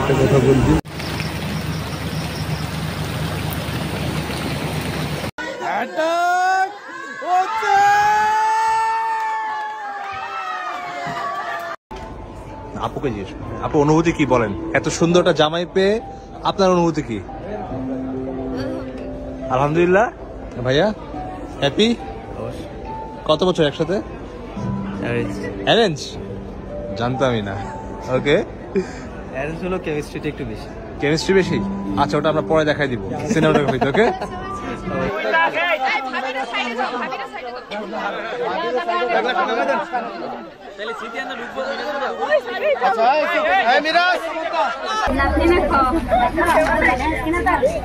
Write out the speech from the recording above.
কথা বলছি আপুকে জিজ্ঞেস আপু অনুভূতি কি বলেন এত সুন্দরটা জামাই পেয়ে আপনার অনুভূতি কি আলহামদুলিল্লাহ ভাইয়া হ্যাপি কত বছর একসাথে অ্যারেঞ্জ জানতামই না ওকে অ্যারেঞ্জ হলো কেমিস্ট্রিটা একটু বেশি কেমিস্ট্রি বেশি আচ্ছা ওটা আমরা পরে দেখাই দিব সিনেমাটোগ্রাফিতে ওকে Nah,